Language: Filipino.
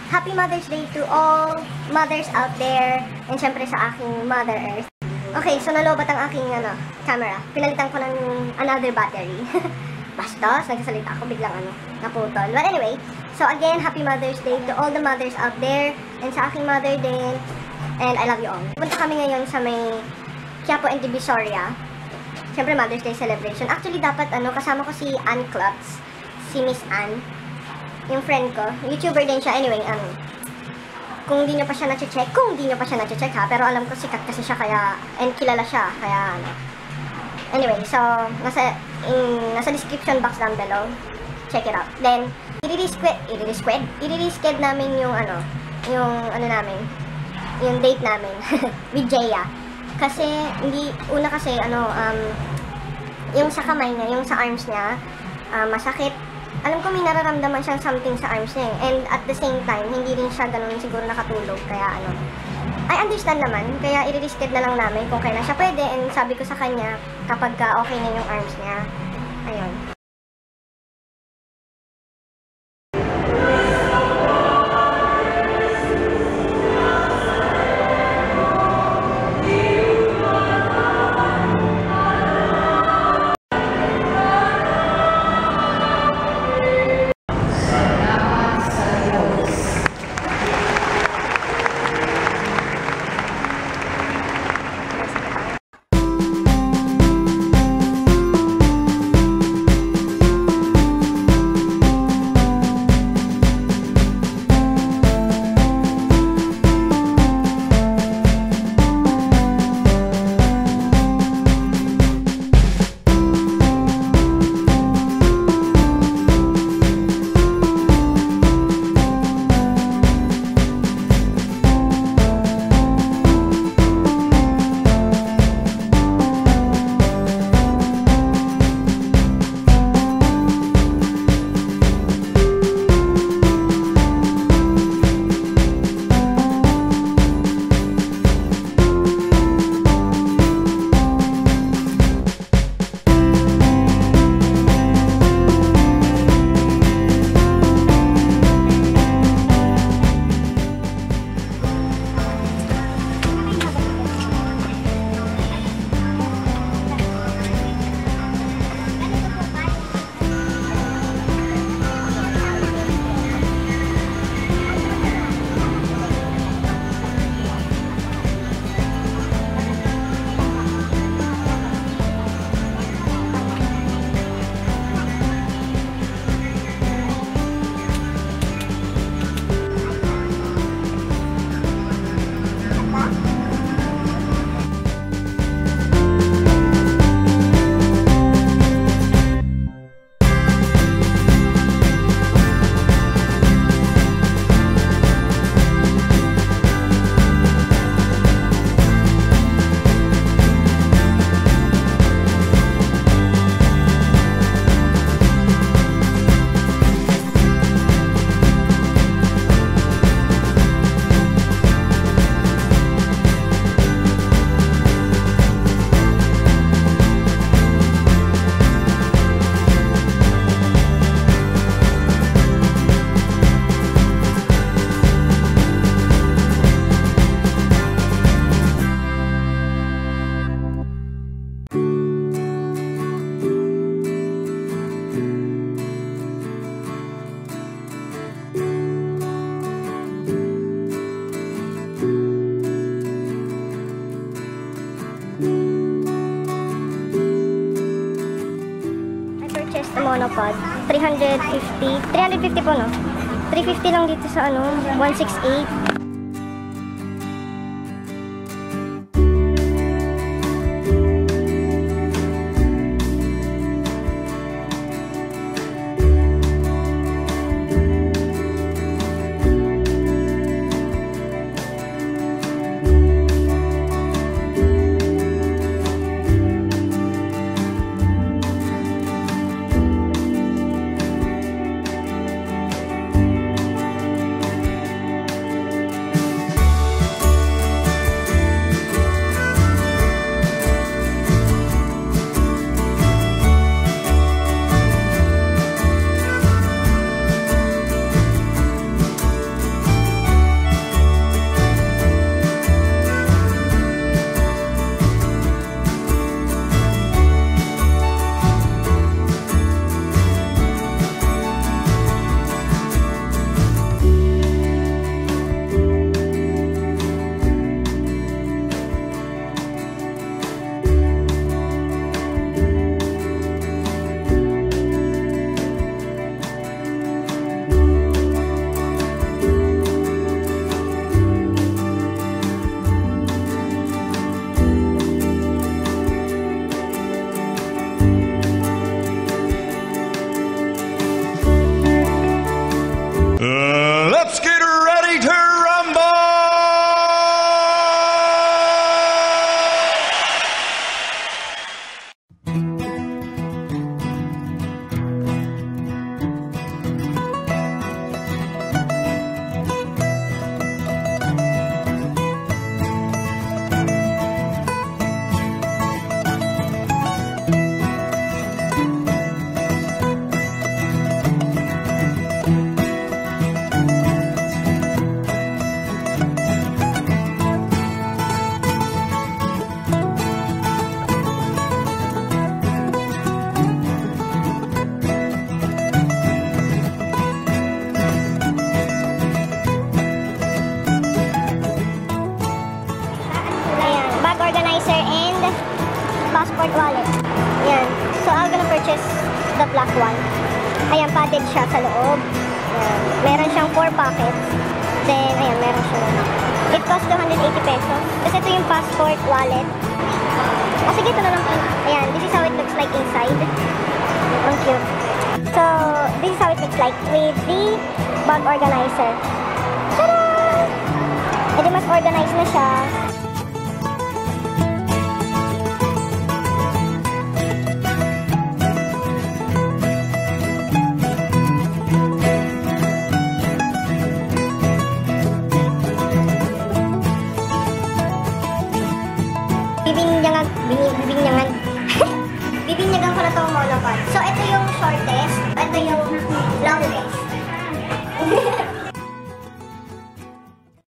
Happy Mother's Day to all mothers out there and syempre sa aking Mother Earth. Okay, so nalobat ang aking camera. Pinalitan ko ng another battery. Bastos, nagsasalita ako, biglang naputol. But anyway, so again, Happy Mother's Day to all the mothers out there and sa aking mother din. And I love you all. Punta kami ngayon sa may Quiapo and Divisoria. Syempre Mother's Day celebration. Actually, dapat kasama ko si Ann Klotz, si Miss Ann. Yung friend ko, YouTuber din siya. Anyway, kung di nyo pa siya na-check, ha, pero alam ko sikat kasi siya kaya, and kilala siya, kaya anyway, so, nasa description box down below, check it out. Then, i-resqued namin yung namin, yung date namin, with Jaya. Kasi, yung sa kamay niya, yung sa arms niya, masakit. Alam ko may nararamdaman siyang something sa arms niya and at the same time, hindi rin siya ganun siguro nakatulog, kaya I understand naman, kaya i-reschedule na lang namin kung kailan siya pwede and sabi ko sa kanya kapag okay na yung arms niya, ayun. Monopod, 350 po, no? 350 lang dito sa 168. one. Ayan, padded siya sa loob. Ayan. Meron siyang 4 pockets. Then, ayan, meron siya. It costs 280 pesos. Tapos ito yung passport wallet. Ah, sige, ito na lang. Ayan, this is how it looks like inside. Ang cute. So, this is how it looks like with the bag organizer. Tada! E di mas organized na siya.